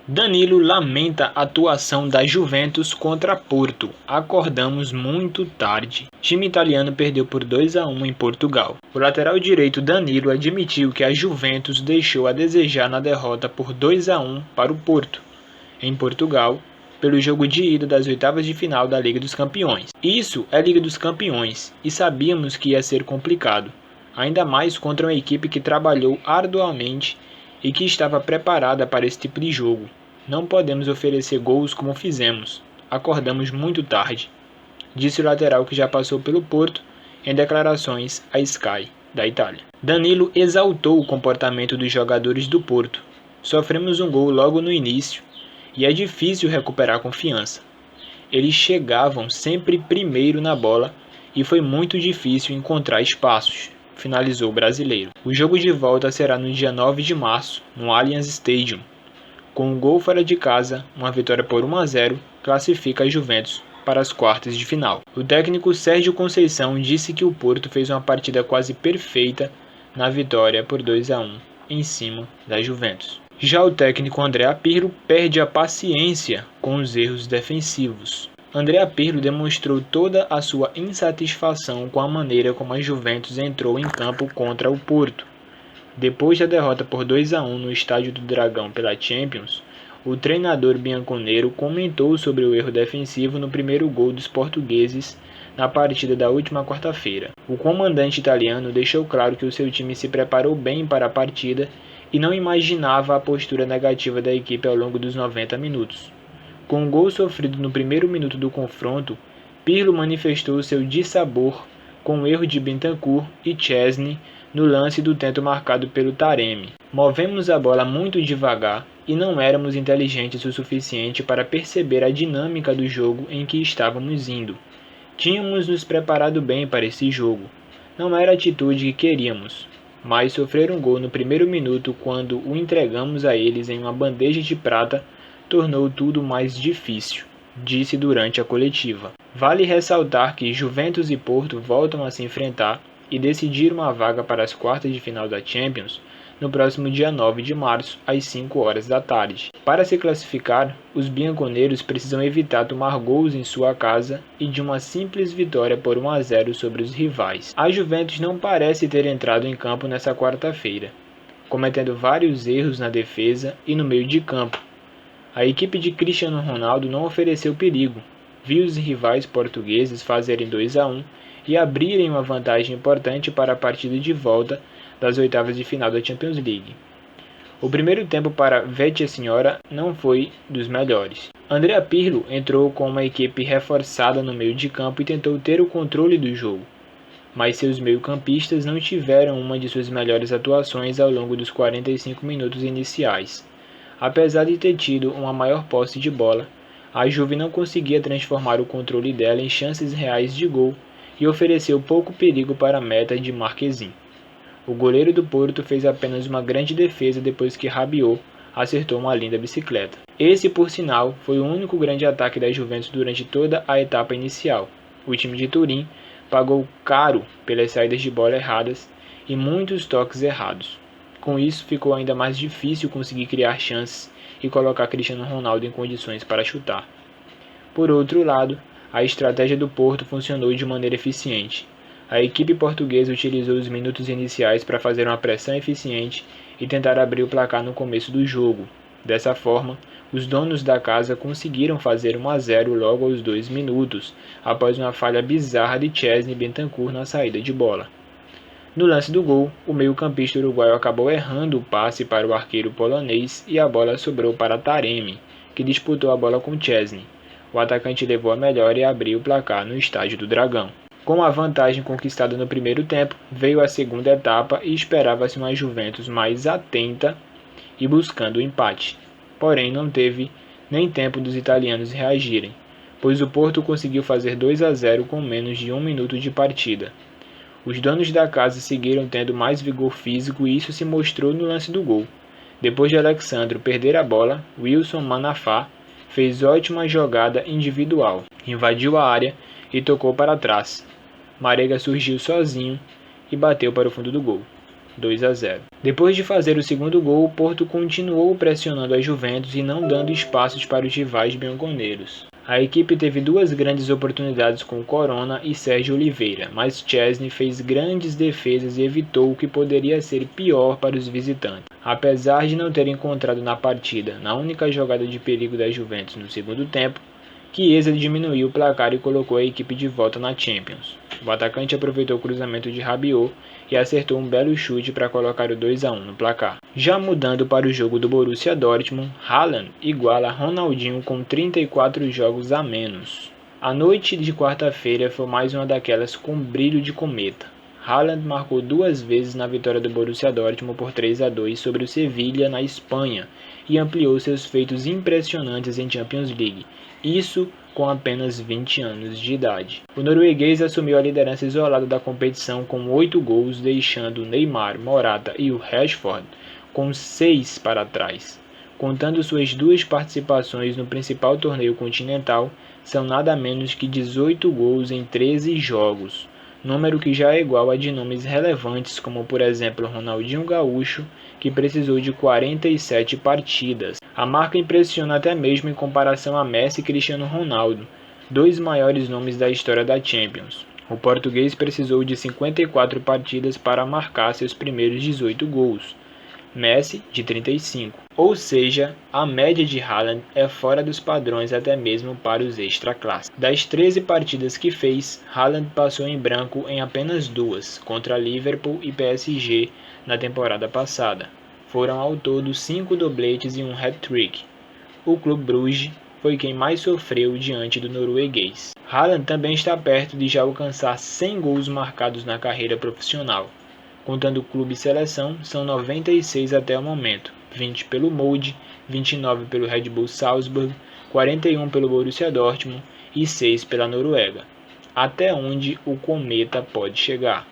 Danilo lamenta a atuação da Juventus contra Porto. Acordamos muito tarde. Time italiano perdeu por 2-1 em Portugal. O lateral direito Danilo admitiu que a Juventus deixou a desejar na derrota por 2-1 para o Porto, em Portugal, pelo jogo de ida das oitavas de final da Liga dos Campeões. Isso é Liga dos Campeões e sabíamos que ia ser complicado, ainda mais contra uma equipe que trabalhou arduamente e que estava preparada para esse tipo de jogo. Não podemos oferecer gols como fizemos. Acordamos muito tarde, disse o lateral que já passou pelo Porto em declarações à Sky, da Itália. Danilo exaltou o comportamento dos jogadores do Porto. Sofremos um gol logo no início e é difícil recuperar a confiança. Eles chegavam sempre primeiro na bola e foi muito difícil encontrar espaços, finalizou o brasileiro. O jogo de volta será no dia 9 de março, no Allianz Stadium. Com um gol fora de casa, uma vitória por 1-0 classifica a Juventus para as quartas de final. O técnico Sérgio Conceição disse que o Porto fez uma partida quase perfeita na vitória por 2-1 em cima da Juventus. Já o técnico Andrea Pirlo perde a paciência com os erros defensivos. Andrea Pirlo demonstrou toda a sua insatisfação com a maneira como a Juventus entrou em campo contra o Porto. Depois da derrota por 2-1 no Estádio do Dragão pela Champions, o treinador bianconero comentou sobre o erro defensivo no primeiro gol dos portugueses na partida da última quarta-feira. O comandante italiano deixou claro que o seu time se preparou bem para a partida e não imaginava a postura negativa da equipe ao longo dos 90 minutos. Com o gol sofrido no primeiro minuto do confronto, Pirlo manifestou seu dissabor com o erro de Bentancur e Szczesny no lance do tento marcado pelo Taremi. Movemos a bola muito devagar e não éramos inteligentes o suficiente para perceber a dinâmica do jogo em que estávamos indo. Tínhamos nos preparado bem para esse jogo. Não era a atitude que queríamos, mas sofrer um gol no primeiro minuto quando o entregamos a eles em uma bandeja de prata tornou tudo mais difícil, disse durante a coletiva. Vale ressaltar que Juventus e Porto voltam a se enfrentar e decidir uma vaga para as quartas de final da Champions no próximo dia 9 de março, às 5 horas da tarde. Para se classificar, os bianconeiros precisam evitar tomar gols em sua casa e de uma simples vitória por 1-0 sobre os rivais. A Juventus não parece ter entrado em campo nessa quarta-feira, cometendo vários erros na defesa e no meio de campo. A equipe de Cristiano Ronaldo não ofereceu perigo, viu os rivais portugueses fazerem 2-1 e abrirem uma vantagem importante para a partida de volta das oitavas de final da Champions League. O primeiro tempo para Vecchia Signora não foi dos melhores. Andrea Pirlo entrou com uma equipe reforçada no meio de campo e tentou ter o controle do jogo, mas seus meio-campistas não tiveram uma de suas melhores atuações ao longo dos 45 minutos iniciais. Apesar de ter tido uma maior posse de bola, a Juve não conseguia transformar o controle dela em chances reais de gol e ofereceu pouco perigo para a meta de Marquezin. O goleiro do Porto fez apenas uma grande defesa depois que Rabiot acertou uma linda bicicleta. Esse, por sinal, foi o único grande ataque da Juventus durante toda a etapa inicial. O time de Turim pagou caro pelas saídas de bola erradas e muitos toques errados. Com isso, ficou ainda mais difícil conseguir criar chances e colocar Cristiano Ronaldo em condições para chutar. Por outro lado, a estratégia do Porto funcionou de maneira eficiente. A equipe portuguesa utilizou os minutos iniciais para fazer uma pressão eficiente e tentar abrir o placar no começo do jogo. Dessa forma, os donos da casa conseguiram fazer 1-0 logo aos 2 minutos, após uma falha bizarra de Szczesny e Bentancur na saída de bola. No lance do gol, o meio-campista uruguaio acabou errando o passe para o arqueiro polonês e a bola sobrou para Taremi, que disputou a bola com Szczesny. O atacante levou a melhor e abriu o placar no Estádio do Dragão. Com a vantagem conquistada no primeiro tempo, veio a segunda etapa e esperava-se uma Juventus mais atenta e buscando o empate. Porém, não teve nem tempo dos italianos reagirem, pois o Porto conseguiu fazer 2-0 com menos de 1 minuto de partida. Os donos da casa seguiram tendo mais vigor físico e isso se mostrou no lance do gol. Depois de Alexandro perder a bola, Wilson Manafá fez ótima jogada individual, invadiu a área e tocou para trás. Marega surgiu sozinho e bateu para o fundo do gol. 2-0. Depois de fazer o segundo gol, o Porto continuou pressionando a Juventus e não dando espaços para os rivais bianconeiros. A equipe teve duas grandes oportunidades com Corona e Sérgio Oliveira, mas Szczęsny fez grandes defesas e evitou o que poderia ser pior para os visitantes. Apesar de não ter encontrado na partida, na única jogada de perigo da Juventus no segundo tempo, Chiesa diminuiu o placar e colocou a equipe de volta na Champions. O atacante aproveitou o cruzamento de Rabiot e acertou um belo chute para colocar o 2-1 no placar. Já mudando para o jogo do Borussia Dortmund, Haaland iguala Ronaldinho com 34 jogos a menos. A noite de quarta-feira foi mais uma daquelas com brilho de cometa. Haaland marcou duas vezes na vitória do Borussia Dortmund por 3-2 sobre o Sevilla na Espanha e ampliou seus feitos impressionantes em Champions League, isso com apenas 20 anos de idade. O norueguês assumiu a liderança isolada da competição com 8 gols, deixando Neymar, Morata e o Rashford com 6 para trás. Contando suas duas participações no principal torneio continental, são nada menos que 18 gols em 13 jogos, número que já é igual a de nomes relevantes como, por exemplo, Ronaldinho Gaúcho, que precisou de 47 partidas. A marca impressiona até mesmo em comparação a Messi e Cristiano Ronaldo, dois maiores nomes da história da Champions. O português precisou de 54 partidas para marcar seus primeiros 18 gols, Messi de 35. Ou seja, a média de Haaland é fora dos padrões até mesmo para os extra-classe. Das 13 partidas que fez, Haaland passou em branco em apenas 2, contra Liverpool e PSG na temporada passada. Foram ao todo 5 dobletes e um hat-trick. O Clube Bruges foi quem mais sofreu diante do norueguês. Haaland também está perto de já alcançar 100 gols marcados na carreira profissional. Contando o clube e seleção, são 96 até o momento, 20 pelo Molde, 29 pelo Red Bull Salzburg, 41 pelo Borussia Dortmund e 6 pela Noruega. Até onde o cometa pode chegar?